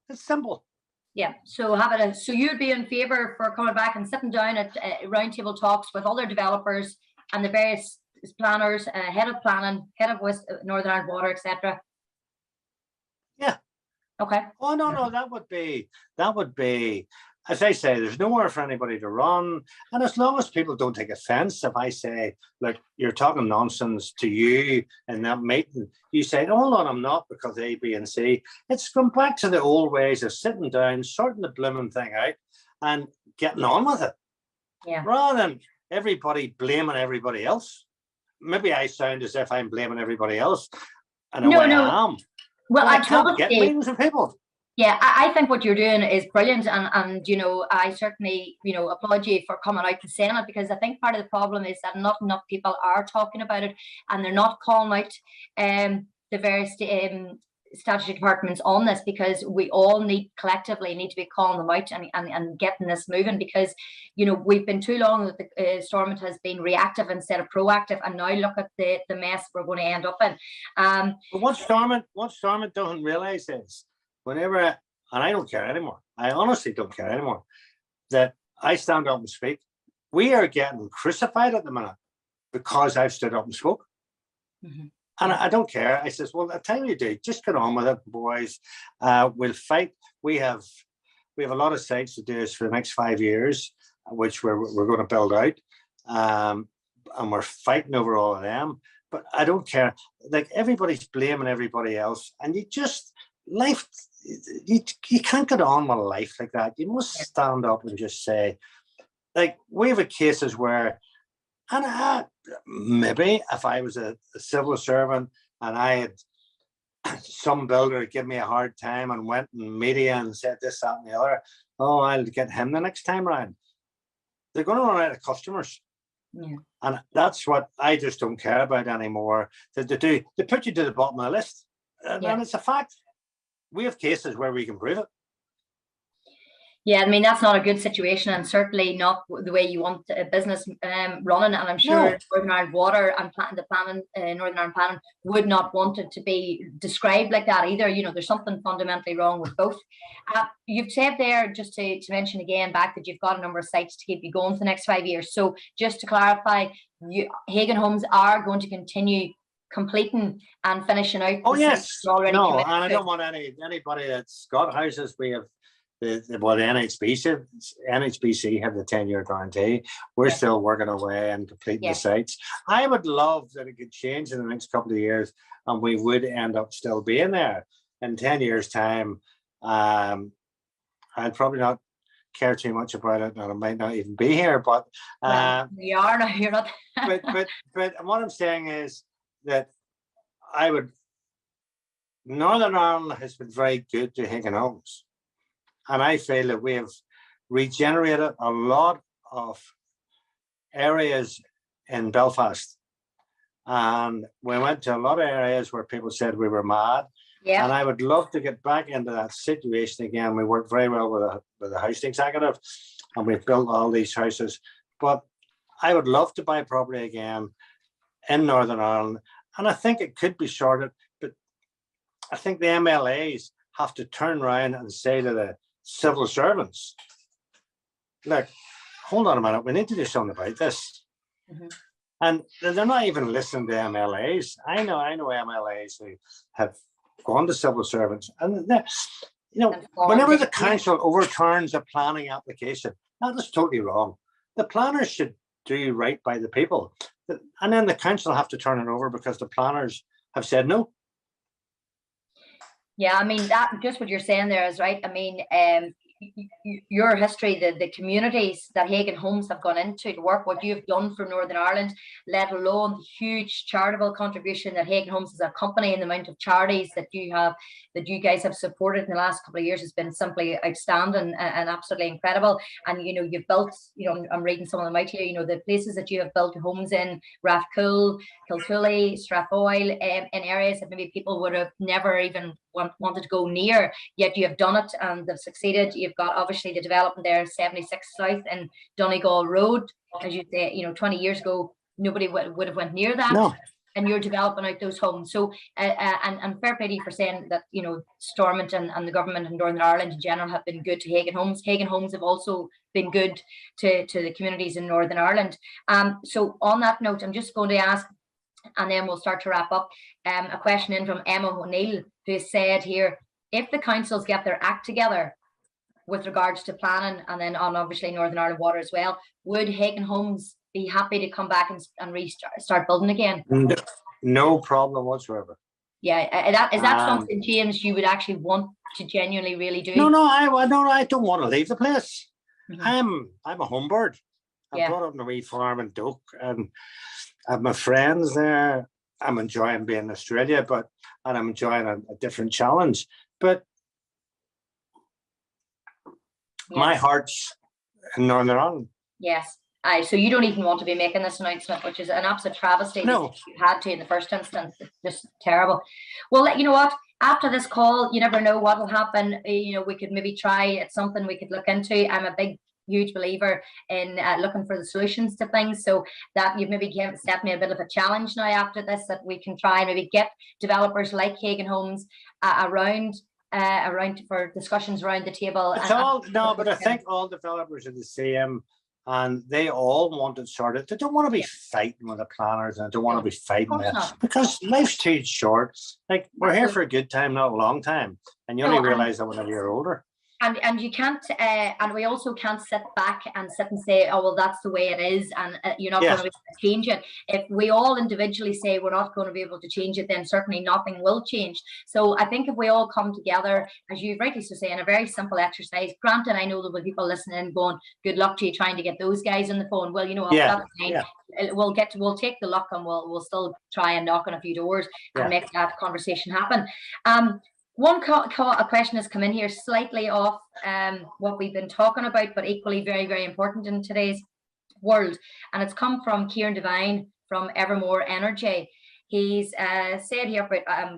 B: It's simple.
A: Yeah. So have it. So you'd be in favour for coming back and sitting down at roundtable talks with other developers and the various planners, head of planning, head of Northern Ireland Water, etc.
B: Yeah.
A: Okay.
B: Oh no, that would be. As I say, there's nowhere for anybody to run. And as long as people don't take offense, if I say, like, you're talking nonsense to you in that meeting, you say, hold on, I'm not, because A, B, and C. It's gone back to the old ways of sitting down, sorting the blooming thing out and getting on with it.
A: Yeah.
B: Rather than everybody blaming everybody else. Maybe I sound as if I'm blaming everybody else. And I am.
A: Well, I
B: can't get meetings with people.
A: Yeah, I think what you're doing is brilliant, and you know, I certainly, you know, applaud you for coming out and saying it, because I think part of the problem is that not enough people are talking about it, and they're not calling out the various statutory departments on this, because we all collectively need to be calling them out and getting this moving, because, you know, we've been too long that the Stormont has been reactive instead of proactive, and now look at the mess we're going to end up in.
B: But what Stormont doesn't realise is, whenever, and I don't care anymore, I honestly don't care anymore, that I stand up and speak, we are getting crucified at the minute because I've stood up and spoke. Mm-hmm. And I don't care. I says, well, I tell you, do, just get on with it, boys. We'll fight. We have a lot of sites to do for the next 5 years, which we're going to build out. And we're fighting over all of them. But I don't care. Like, everybody's blaming everybody else. And life, you can't get on with life like that. You must stand up and just say, like, we have cases where, and maybe if I was a civil servant and I had some builder give me a hard time and went in media and said this, that, and the other, oh, I'll get him the next time around. They're going to run out of customers. Yeah. And that's what I just don't care about anymore. They put you to the bottom of the list. And it's a fact. We have cases where we can prove it.
A: Yeah, I mean, that's not a good situation, and certainly not the way you want a business running. And I'm sure Northern Ireland Water and Northern Ireland Planning would not want it to be described like that either. You know, there's something fundamentally wrong with both. You've said there, just to mention again back, that you've got a number of sites to keep you going for the next 5 years. So just to clarify, Hagan Homes are going to continue completing and finishing out.
B: Oh yes, and I don't want anybody that's got houses. We have the NHBC have the 10-year guarantee. We're still working away and completing the sites. I would love that it could change in the next couple of years, and we would end up still being there in 10 years' time. I'd probably not care too much about it, and I might not even be here. But
A: you are now. You're not.
B: but what I'm saying is that Northern Ireland has been very good to Hagan Homes. And I feel that we have regenerated a lot of areas in Belfast. And we went to a lot of areas where people said we were mad. Yeah. And I would love to get back into that situation again. We work very well with the housing executive, and we've built all these houses. But I would love to buy property again in Northern Ireland. And I think it could be sorted, but I think the MLAs have to turn around and say to the civil servants. Look, hold on a minute. We need to do something about this. And they're not even listening to MLAs. I know MLAs who have gone to civil servants, and whenever the council overturns a planning application, that is totally wrong. The planners should do right by the people, and then the council have to turn it over because the planners have said no.
A: Yeah, I mean, that just what you're saying there is right. I mean, your history, the communities that Hagan Homes have gone into to work, what you've done for Northern Ireland, let alone the huge charitable contribution that Hagan Homes as a company and the amount of charities that you guys have supported in the last couple of years has been simply outstanding and absolutely incredible. And you've built, I'm reading some of them out here, the places that you have built your homes in, Rathcoole, Kiltully, Strathboyle, in areas that maybe people would have never even wanted to go near, yet you have done it and they've succeeded. You've got obviously the development there, 76 South and Donegal Road, as you say, 20 years ago nobody would have went near that.
B: No.
A: And you're developing out those homes. So and fair play to you for saying that Stormont and the government in Northern Ireland in general have been good to Hagan Homes. Hagan Homes have also been good to the communities in Northern Ireland. So on that note, I'm just going to ask, and then we'll start to wrap up, a question in from Emma O'Neill, who said here, if the councils get their act together with regards to planning and then on obviously Northern Ireland Water as well, would Hagan Homes be happy to come back and start building again?
B: No problem whatsoever.
A: Yeah, is that something, James, you would actually want to genuinely really do?
B: No, I don't want to leave the place. I'm a home bird. I brought up in a wee farm in Doak, and I have my friends there. I'm enjoying being in Australia, and I'm enjoying a different challenge. But my heart's in Northern Ireland.
A: Yes. So you don't even want to be making this announcement, which is an absolute travesty.
B: No.
A: You had to in the first instance. It's just terrible. Well, you know what? After this call, you never know what will happen. We could maybe try. It's something we could look into. I'm a huge believer in looking for the solutions to things. So that you've maybe set me a bit of a challenge now after this, that we can try and maybe get developers like Hagan Homes around for discussions around the table.
B: But I think all developers are the same. And they all want it sorted. They don't want to be fighting with the planners, and they don't want to be fighting because life's too short. Like, we're here for a good time, not a long time. And you only realize that whenever you're older.
A: And you can't, and we also can't sit back and say, oh, well, that's the way it is, and you're not going to be able to change it. If we all individually say we're not going to be able to change it, then certainly nothing will change. So I think if we all come together, as you rightly so say, in a very simple exercise, granted, I know there will be people listening going, good luck to you trying to get those guys on the phone. Well, that's fine. We'll take the luck, and we'll still try and knock on a few doors and make that conversation happen. One a question has come in here slightly off what we've been talking about, but equally very, very important in today's world. And it's come from Kieran Devine from Evermore Energy. He's said here,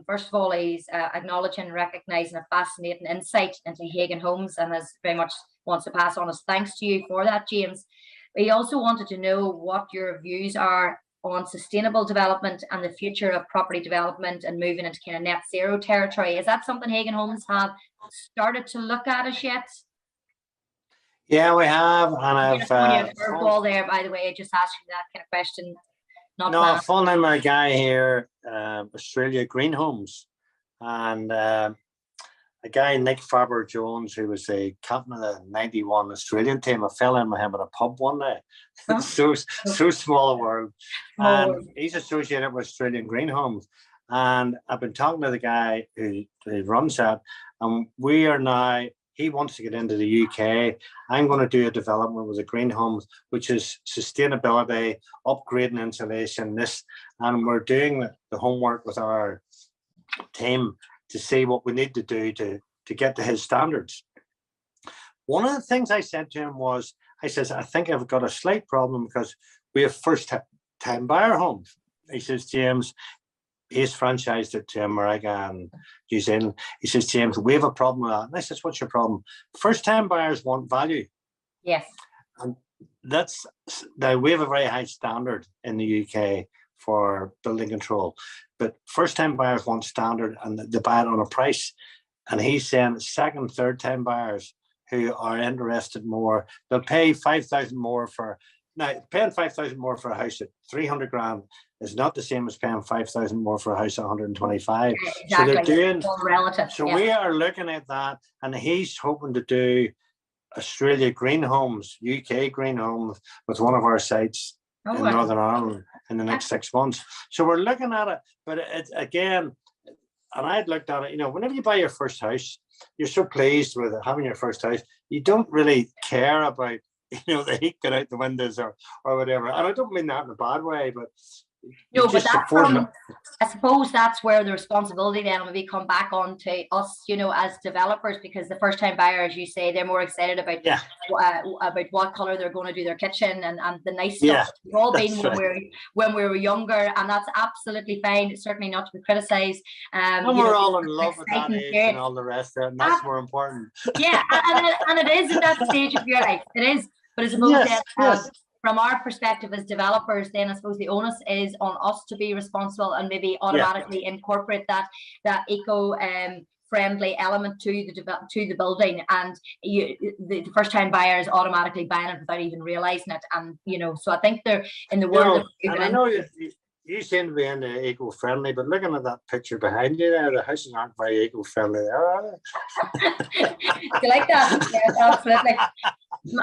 A: first of all, he's acknowledging and recognising a fascinating insight into Hagan Homes, and has very much wants to pass on his thanks to you for that, James. But he also wanted to know what your views are on sustainable development and the future of property development and moving into kind of net zero territory. Is that something Hagan Homes have started to look at as yet?
B: Yeah, we have. And I've
A: curveball there, by the way, just asking that kind of question.
B: A full name of a guy here, Australia Green Homes, and a guy, Nick Faber-Jones, who was a captain of the 91 Australian team. I fell in with him at a pub one day. so small a world. And he's associated with Australian Green Homes. And I've been talking to the guy who runs that. And we are now, he wants to get into the UK. I'm going to do a development with the Green Homes, which is sustainability, upgrading insulation, and we're doing the homework with our team to see what we need to do to get to his standards. One of the things I said to him was, I think I've got a slight problem because we have first-time buyer homes. He says, James, he's franchised it to America and New Zealand. He says, James, we have a problem with that. And I says, what's your problem? First-time buyers want value.
A: Yes.
B: And now we have a very high standard in the UK for building control, but first-time buyers want standard and they buy it on a price. And he's saying second, third-time buyers who are interested more. They'll pay 5,000 more for, now paying 5,000 more for a house at 300 grand is not the same as paying 5,000 more for a house at 125.
A: Exactly.
B: So they're doing,
A: relative.
B: So we are looking at that, and he's hoping to do Australia Green Homes, UK Green Homes, with one of our sites in Northern Ireland in the next 6 months. So we're looking at it, but it's again, and I'd looked at it, you know, whenever you buy your first house, you're so pleased with having your first house, you don't really care about, you know, the heat going out the windows or whatever. And I don't mean that in a bad way, but
A: no, but that's from, I suppose that's where the responsibility then will come back on to us, you know, as developers, because the first time buyer, as you say, they're more excited about about what color they're going to do their kitchen and the nice stuff. We've all been when we were younger, and that's absolutely fine. It's certainly not to be criticized.
B: And we're all in love with that age and all the rest of it, and that's more important.
A: Yeah, and it is at that stage of your life. It is, but I suppose from our perspective as developers, then I suppose the onus is on us to be responsible and maybe automatically incorporate that eco friendly element to the building, and the first time buyer is automatically buying it without even realizing it. And you know, so I think they're in the world.
B: And I know you seem to be into eco friendly, but looking at that picture behind you there, the houses aren't very eco friendly there, are they?
A: You like that? Yes, absolutely.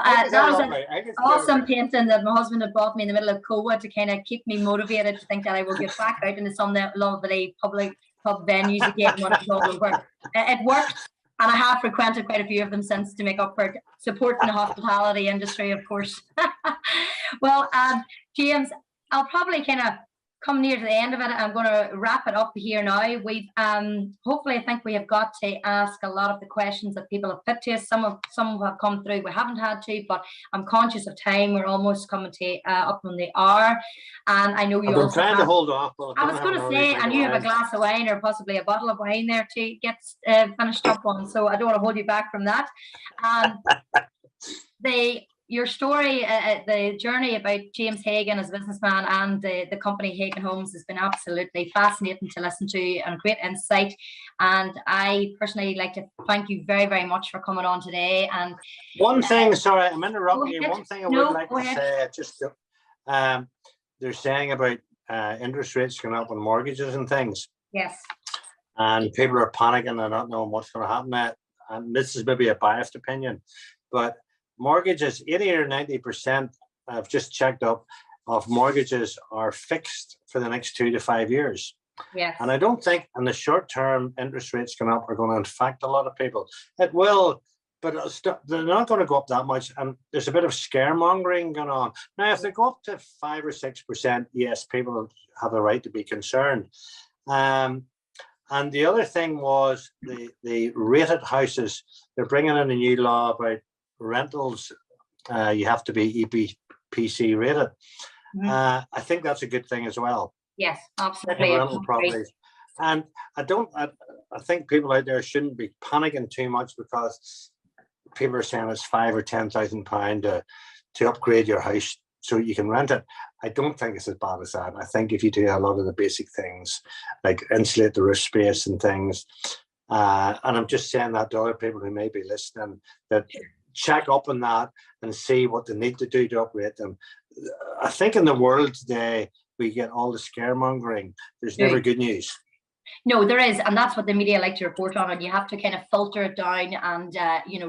A: That was an awesome painting that my husband had bought me in the middle of COVID to kind of keep me motivated to think that I will get back out into some lovely public pub venues again when it's all over. It worked, and I have frequented quite a few of them since to make up for supporting the hospitality industry, of course. Well, James, I'll probably kind of come near to the end of it. I'm going to wrap it up here now. We've hopefully, I think we have got to ask a lot of the questions that people have put to us. Some have come through. We haven't had to, but I'm conscious of time. We're almost coming to up on the hour, and I know you're
B: trying to hold off.
A: I was going to say, and you have a glass of wine or possibly a bottle of wine there to get finished up on. So I don't want to hold you back from that. Your story, the journey about James Hagan as a businessman and the company Hagan Homes has been absolutely fascinating to listen to and great insight. And I personally like to thank you very, very much for coming on today. And
B: one thing, sorry, I'm interrupting you. One thing I would like to say, just they're saying about interest rates going up on mortgages and things.
A: Yes.
B: And people are panicking and not knowing what's going to happen. And this is maybe a biased opinion, but mortgages, 80 or 90%, I've just checked up, of mortgages are fixed for the next 2 to 5 years.
A: Yes.
B: And I don't think in the short term interest rates going up are going to affect a lot of people. It will, but they're not going to go up that much. And there's a bit of scaremongering going on. Now, if they go up to 5 or 6%, yes, people have a right to be concerned. And the other thing was the rated houses. They're bringing in a new law about rentals. You have to be EPC rated. I think that's a good thing as well.
A: Yes, absolutely.
B: Rental properties. And I think people out there shouldn't be panicking too much because people are saying it's £5,000 or £10,000 to upgrade your house so you can rent it. I don't think it's as bad as that. I think if you do a lot of the basic things like insulate the roof space and things, and I'm just saying that to other people who may be listening, that check up on that and see what they need to do to upgrade them. I think in the world today, we get all the scaremongering. There's never good news.
A: No, there is, and that's what the media like to report on, and you have to kind of filter it down and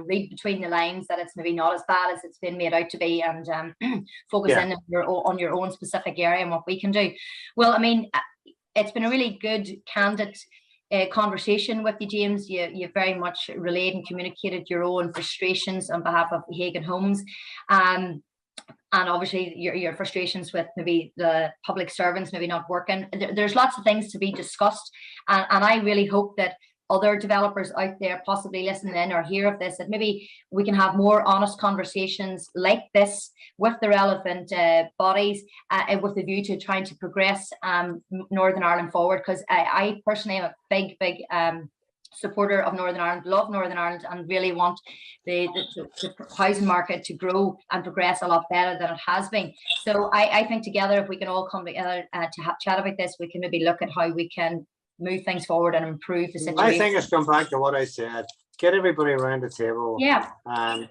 A: read between the lines that it's maybe not as bad as it's been made out to be, and focus in on your own specific area and what we can do. Well, I mean, it's been a really good, candid conversation with you, James. You very much relayed and communicated your own frustrations on behalf of Hagan Homes, and obviously your frustrations with maybe the public servants maybe not working. There's lots of things to be discussed, and I really hope that other developers out there possibly listening in or hear of this, that maybe we can have more honest conversations like this with the relevant bodies, with the view to trying to progress Northern Ireland forward. Because I personally am a big supporter of Northern Ireland, love Northern Ireland, and really want the housing market to grow and progress a lot better than it has been. So I think together, if we can all come together to chat about this, we can maybe look at how we can move things forward and improve the situation.
B: I think it's come back to what I said. get everybody around the table.
A: Yeah.
B: And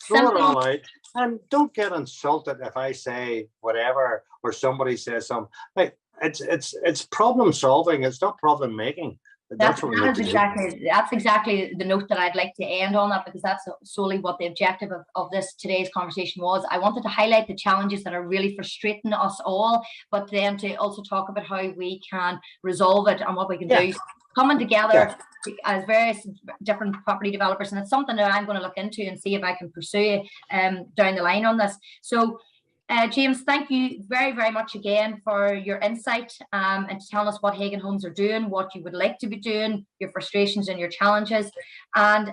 B: throw
A: Simple.
B: it all out. And don't get insulted if I say whatever or somebody says something. Like it's problem solving. It's not problem making. That's
A: exactly the note that I'd like to end on that, because that's solely what the objective of today's conversation was. I wanted to highlight the challenges that are really frustrating us all, but then to also talk about how we can resolve it and what we can do. Coming together as various different property developers, and it's something that I'm going to look into and see if I can pursue down the line on this. So James, thank you very, very much again for your insight and telling us what Hagan Homes are doing, what you would like to be doing, your frustrations and your challenges. And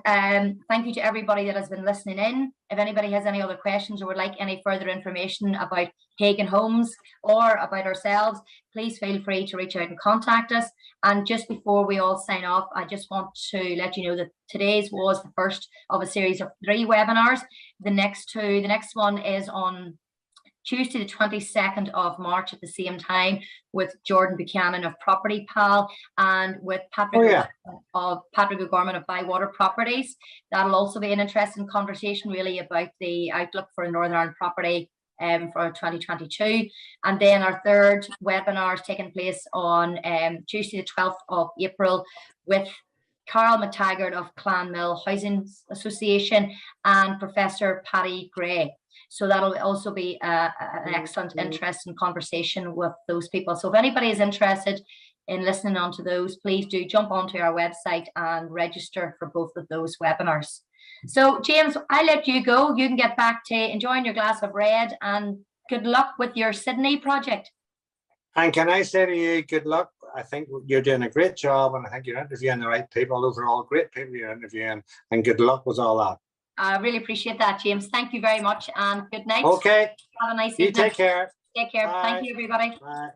A: thank you to everybody that has been listening in. If anybody has any other questions or would like any further information about Hagan Homes or about ourselves, please feel free to reach out and contact us. And just before we all sign off, I just want to let you know that today's was the first of a series of 3 webinars. The next one is on Tuesday, the 22nd of March at the same time, with Jordan Buchanan of Property Pal and with Patrick O'Gorman of Bywater Properties. That'll also be an interesting conversation really about the outlook for Northern Ireland property for 2022. And then our third webinar is taking place on Tuesday, the 12th of April with Carol McTaggart of Clanmill Housing Association and Professor Paddy Gray. So that'll also be an excellent, interesting conversation with those people. So if anybody is interested in listening on to those, please do jump onto our website and register for both of those webinars. So James, I'll let you go. You can get back to enjoying your glass of red, and good luck with your Sydney project.
B: And can I say to you, good luck. I think you're doing a great job, and I think you're interviewing the right people. Those are all great people you're interviewing, and good luck with all that.
A: I really appreciate that, James. Thank you very much, and good night.
B: Okay.
A: Have a nice evening.
B: You take care.
A: Take care.
B: Bye.
A: Thank you, everybody.
B: Bye.